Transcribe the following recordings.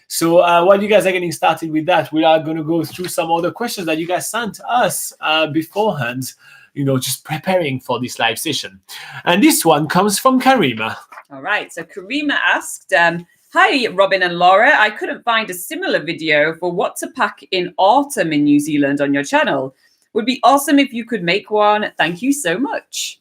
So while you guys are getting started with that, we are going to go through some other questions that you guys sent us beforehand, just preparing for this live session. And this one comes from Karima. All right. So Karima asked, hi, Robin and Laura. I couldn't find a similar video for what to pack in autumn in New Zealand on your channel. Would be awesome if you could make one. Thank you so much.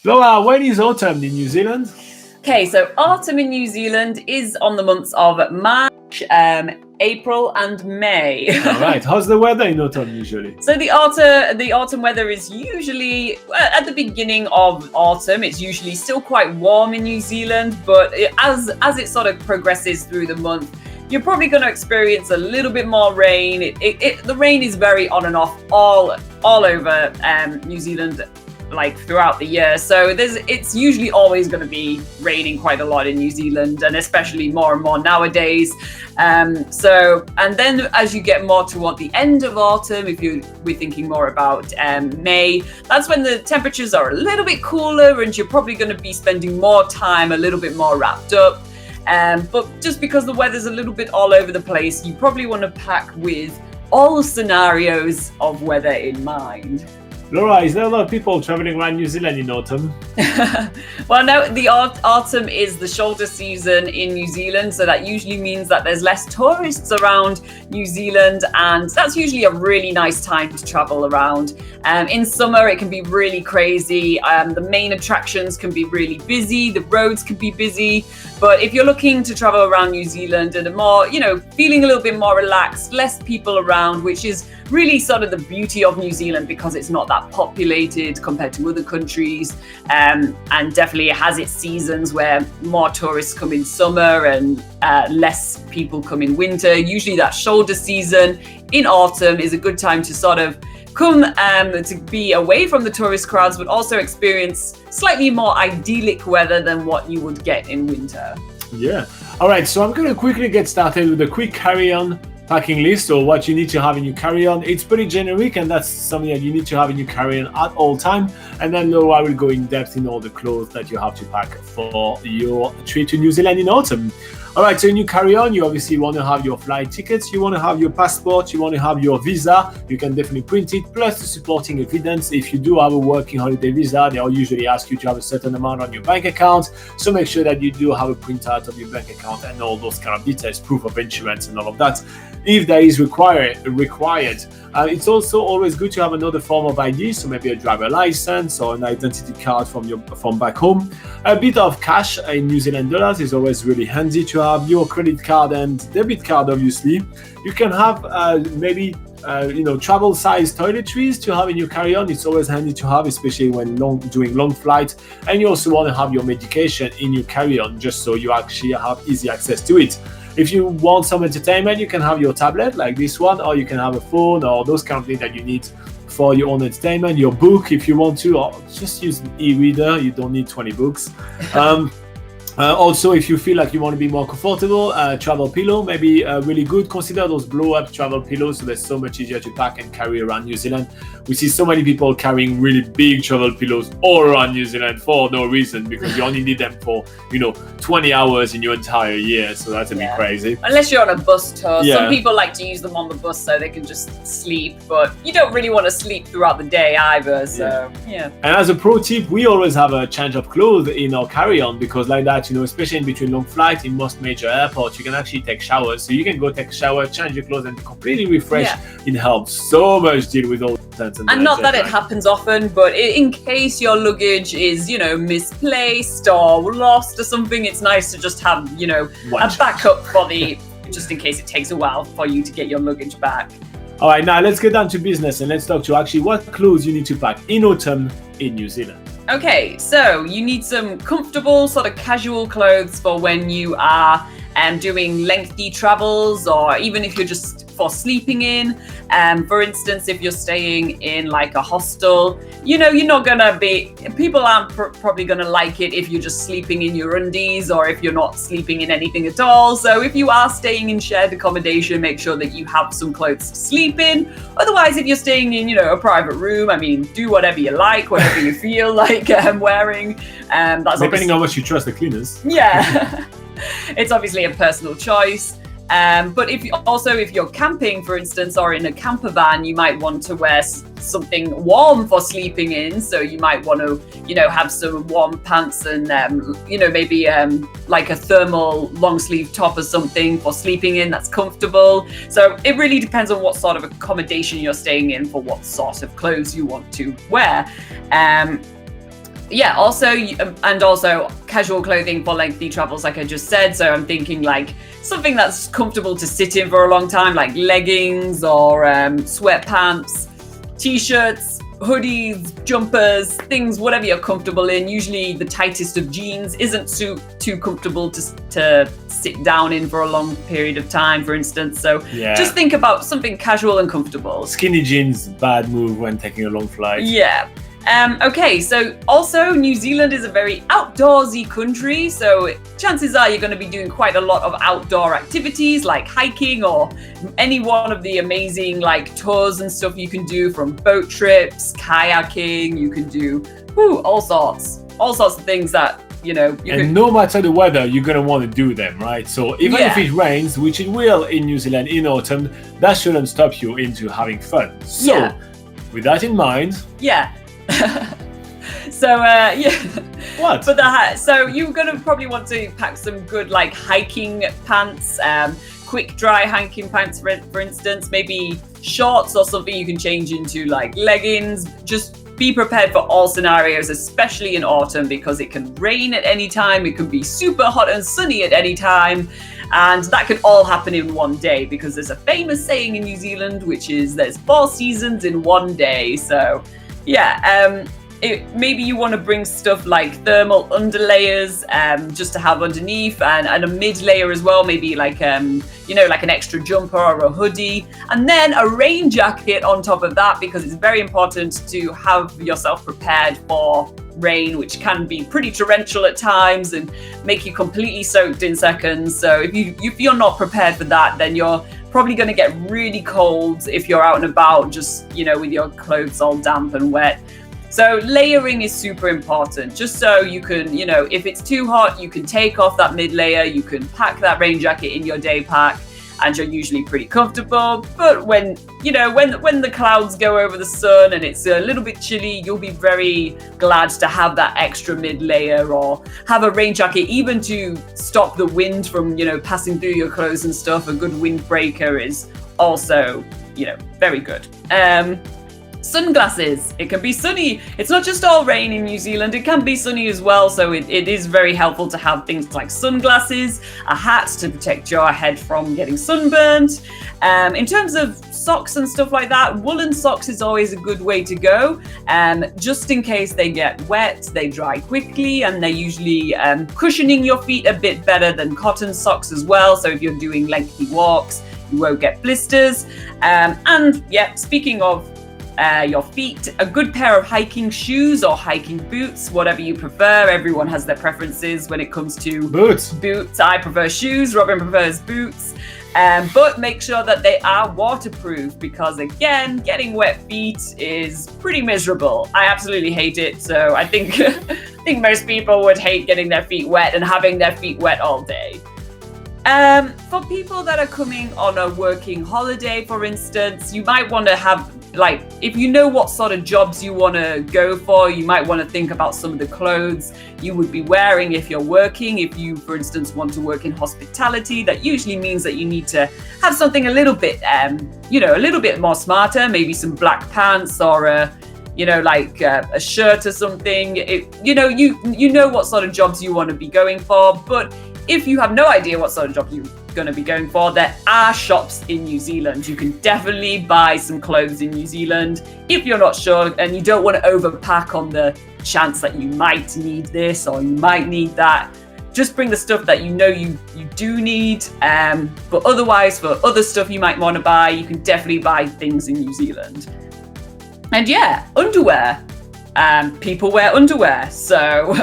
Laura, when is autumn in New Zealand? Okay, so autumn in New Zealand is on the months of March, April and May. All right. How's the weather in autumn usually? So the autumn weather is usually at the beginning of autumn. It's usually still quite warm in New Zealand, but as it sort of progresses through the month, you're probably going to experience a little bit more rain. The rain is very on and off all over New Zealand, like throughout the year. So it's usually always going to be raining quite a lot in New Zealand, and especially more and more nowadays. And then as you get more toward the end of autumn, we're thinking more about May, that's when the temperatures are a little bit cooler and you're probably going to be spending more time a little bit more wrapped up. But just because the weather's a little bit all over the place, you probably want to pack with all scenarios of weather in mind. Laura, is there a lot of people traveling around New Zealand in autumn? Well, no, the autumn is the shoulder season in New Zealand, so that usually means that there's less tourists around New Zealand, and that's usually a really nice time to travel around. In summer, it can be really crazy. The main attractions can be really busy, the roads can be busy, but if you're looking to travel around New Zealand and feeling a little bit more relaxed, less people around, which is really sort of the beauty of New Zealand because it's not that populated compared to other countries, and definitely it has its seasons where more tourists come in summer and less people come in winter. Usually that shoulder season in autumn is a good time to sort of come to be away from the tourist crowds, but also experience slightly more idyllic weather than what you would get in winter. Yeah. All right. So I'm going to quickly get started with a quick carry-on packing list, or what you need to have in your carry-on. It's pretty generic, and that's something that you need to have in your carry-on at all time. And then Laura will go in depth in all the clothes that you have to pack for your trip to New Zealand in autumn. All right, so in your carry-on, you obviously want to have your flight tickets, you want to have your passport, you want to have your visa. You can definitely print it, plus the supporting evidence. If you do have a working holiday visa, they'll usually ask you to have a certain amount on your bank account. So make sure that you do have a printout of your bank account and all those kind of details, proof of insurance and all of that, if that is required. It's also always good to have another form of ID, so maybe a driver license or an identity card from back home. A bit of cash in New Zealand dollars is always really handy to have. Your credit card and debit card, obviously. You can have travel size toiletries to have in your carry-on. It's always handy to have, especially when doing long flights. And you also want to have your medication in your carry-on, just so you actually have easy access to it. If you want some entertainment, you can have your tablet like this one, or you can have a phone or those kind of things that you need for your own entertainment. Your book, if you want to, or just use an e-reader. You don't need 20 books. Also, if you feel like you want to be more comfortable, travel pillow may be really good. Consider those blow-up travel pillows, so they're so much easier to pack and carry around New Zealand. We see so many people carrying really big travel pillows all around New Zealand for no reason, because you only need them for 20 hours in your entire year, so that's a bit crazy. Unless you're on a bus tour. Yeah. Some people like to use them on the bus so they can just sleep, but you don't really want to sleep throughout the day either, so yeah. And as a pro tip, we always have a change of clothes in our carry-on, because like that, especially in between long flights in most major airports, you can actually take showers. So you can go take a shower, change your clothes, and completely refresh. It helps so much deal with all that. And not that it happens often, but in case your luggage is, misplaced or lost or something, it's nice to just have, a backup for just in case it takes a while for you to get your luggage back. All right, now let's get down to business and let's talk to actually what clothes you need to pack in autumn in New Zealand. Okay, so you need some comfortable sort of casual clothes for when you are doing lengthy travels, or even if you're just for sleeping in. For instance, if you're staying in like a hostel, you know, you're not gonna be, people aren't probably gonna like it if you're just sleeping in your undies or if you're not sleeping in anything at all. So if you are staying in shared accommodation, make sure that you have some clothes to sleep in. Otherwise, if you're staying in, you know, a private room, I mean, do whatever you like, whatever you feel like wearing. That's depending on how much you trust the cleaners. Yeah. It's obviously a personal choice. But if you're camping, for instance, or in a camper van, you might want to wear something warm for sleeping in. So you might want to, you know, have some warm pants and, you know, maybe like a thermal long sleeve top or something for sleeping in that's comfortable. So it really depends on what sort of accommodation you're staying in for what sort of clothes you want to wear. Yeah, also casual clothing for lengthy travels, like I just said. So I'm thinking like something that's comfortable to sit in for a long time, like leggings or sweatpants, t-shirts, hoodies, jumpers, things, whatever you're comfortable in. Usually the tightest of jeans isn't too comfortable to sit down in for a long period of time, for instance. So just think about something casual and comfortable. Skinny jeans, bad move when taking a long flight. Yeah. Okay, so also New Zealand is a very outdoorsy country, so chances are you're going to be doing quite a lot of outdoor activities like hiking or any one of the amazing like tours and stuff you can do, from boat trips, kayaking. You can do all sorts of things that, you know. No matter the weather, you're going to want to do them, right? So even if it rains, which it will in New Zealand in autumn, that shouldn't stop you into having fun. So with that in mind... So What? But so you're gonna probably want to pack some good like hiking pants, quick dry hiking pants for instance, maybe shorts or something you can change into like leggings. Just be prepared for all scenarios, especially in autumn, because it can rain at any time, it can be super hot and sunny at any time, and that could all happen in one day, because there's a famous saying in New Zealand which is there's 4 seasons in one day. So maybe you want to bring stuff like thermal underlayers just to have underneath, and a mid layer as well, maybe like you know, like an extra jumper or a hoodie, and then a rain jacket on top of that, because it's very important to have yourself prepared for rain, which can be pretty torrential at times and make you completely soaked in seconds. So if you're not prepared for that, then you're probably going to get really cold if you're out and about, just, you know, with your clothes all damp and wet. So layering is super important, just so you can, you know, if it's too hot, you can take off that mid layer, you can pack that rain jacket in your day pack, and you're usually pretty comfortable. But when, you know, when the clouds go over the sun and it's a little bit chilly, you'll be very glad to have that extra mid layer, or have a rain jacket even to stop the wind from, you know, passing through your clothes and stuff. A good windbreaker is also, you know, very good. Sunglasses. It can be sunny. It's not just all rain in New Zealand. It can be sunny as well. So it is very helpful to have things like sunglasses, a hat to protect your head from getting sunburnt. In terms of socks and stuff like that, woolen socks is always a good way to go. Just in case they get wet, they dry quickly, and they're usually cushioning your feet a bit better than cotton socks as well. So if you're doing lengthy walks, you won't get blisters. And yeah, speaking of your feet, a good pair of hiking shoes or hiking boots, whatever you prefer. Everyone has their preferences when it comes to boots. I prefer shoes, Robin prefers boots, but make sure that they are waterproof, because again, getting wet feet is pretty miserable. I absolutely hate it. So I think most people would hate getting their feet wet and having their feet wet all day. For people that are coming on a working holiday, for instance, you might want to have, like, if you know what sort of jobs you want to go for, you might want to think about some of the clothes you would be wearing if you're working. If you, for instance, want to work in hospitality, that usually means that you need to have something a little bit, you know, a little bit more smarter, maybe some black pants or like a shirt or something. You know what sort of jobs you want to be going for. But if you have no idea what sort of job you're going to be going for, there are shops in New Zealand. You can definitely buy some clothes in New Zealand if you're not sure and you don't want to overpack on the chance that you might need this or you might need that. just bring the stuff that you do need. But otherwise, for other stuff you might want to buy, you can definitely buy things in New Zealand. And yeah, underwear. People wear underwear, so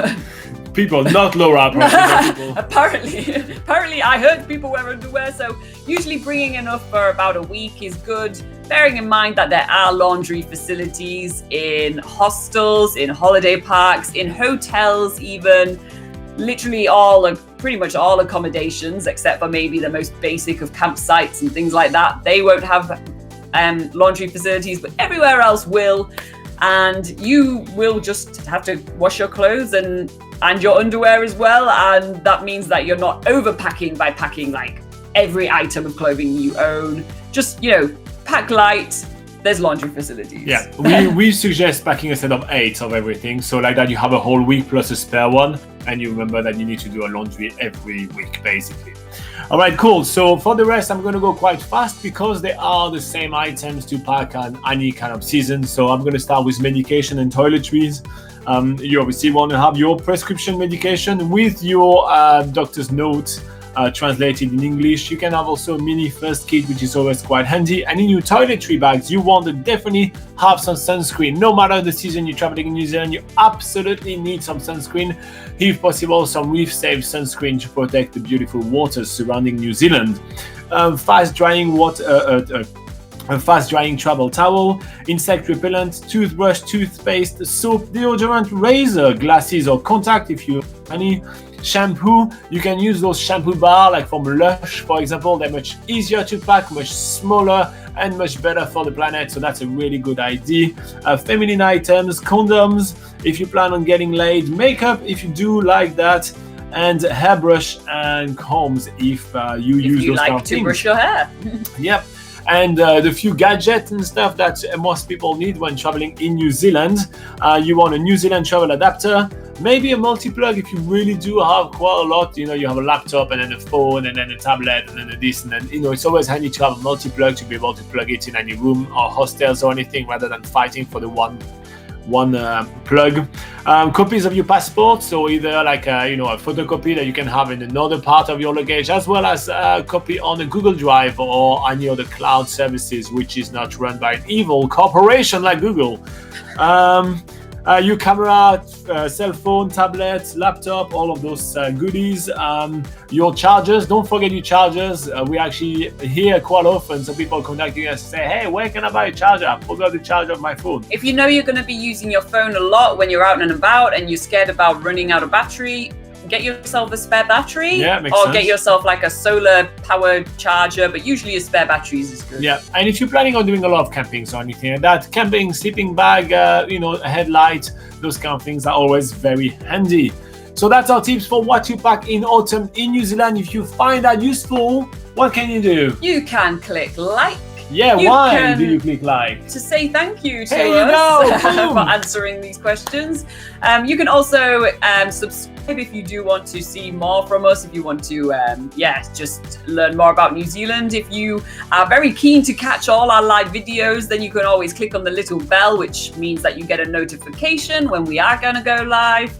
people, not Laura. People. Apparently, I heard people wear underwear. So usually bringing enough for about a week is good. Bearing in mind that there are laundry facilities in hostels, in holiday parks, in hotels, even literally pretty much all accommodations, except for maybe the most basic of campsites and things like that. They won't have laundry facilities, but everywhere else will. And you will just have to wash your clothes and your underwear as well. And that means that you're not overpacking by packing like every item of clothing you own. Just, pack light. There's laundry facilities. Yeah, we suggest packing a set of 8 of everything. So like that you have a whole week plus a spare one. And you remember that you need to do a laundry every week, basically. All right, cool. So for the rest, I'm going to go quite fast because they are the same items to pack on any kind of season. So I'm going to start with medication and toiletries. You obviously want to have your prescription medication with your doctor's note translated in English. You can have also a mini first kit, which is always quite handy. And in your toiletry bags, you want to definitely have some sunscreen. No matter the season you're traveling in New Zealand, you absolutely need some sunscreen. If possible, some reef-safe sunscreen to protect the beautiful waters surrounding New Zealand. Fast-drying travel towel, insect repellent, toothbrush, toothpaste, soap, deodorant, razor, glasses or contact if you have any. Shampoo, you can use those shampoo bars like from Lush, for example. They're much easier to pack, much smaller and much better for the planet, so that's a really good idea. Feminine items, condoms if you plan on getting laid, makeup if you do like that, and hairbrush and combs if you use those kind of things. If you like to brush your hair. Yep. And the few gadgets and stuff that most people need when traveling in New Zealand. You want a New Zealand travel adapter, maybe a multi-plug if you really do have quite a lot. You have a laptop and then a phone and then a tablet and then this and then, it's always handy to have a multi-plug to be able to plug it in any room or hostels or anything rather than fighting for the one plug. Copies of your passport, so either like a photocopy that you can have in another part of your luggage, as well as a copy on a Google Drive or any other cloud services which is not run by an evil corporation like Google. Your camera, cell phone, tablet, laptop, all of those goodies. Your chargers, don't forget your chargers. We actually hear quite often some people contacting us and say, hey, where can I buy a charger? I forgot the charger of my phone. If you know you're going to be using your phone a lot when you're out and about and you're scared about running out of battery, get yourself a spare battery, makes or sense. Get yourself like a solar powered charger, but usually a spare batteries is good. Yeah, and if you're planning on doing a lot of camping or anything like that, camping, sleeping bag, a headlight, those kind of things are always very handy. So that's our tips for what to pack in autumn in New Zealand. If you find that useful, what can you do? You can click like. Yeah, why do you click like? To say thank you to us for answering these questions. You can also subscribe if you do want to see more from us, if you want to just learn more about New Zealand. If you are very keen to catch all our live videos, then you can always click on the little bell, which means that you get a notification when we are going to go live.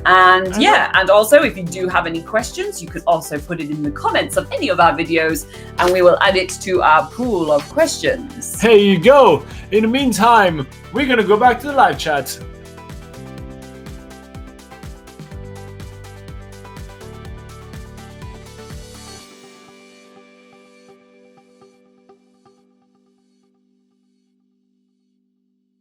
And and also if you do have any questions, you can also put it in the comments of any of our videos and we will add it to our pool of questions. There you go. In the meantime, we're going to go back to the live chat.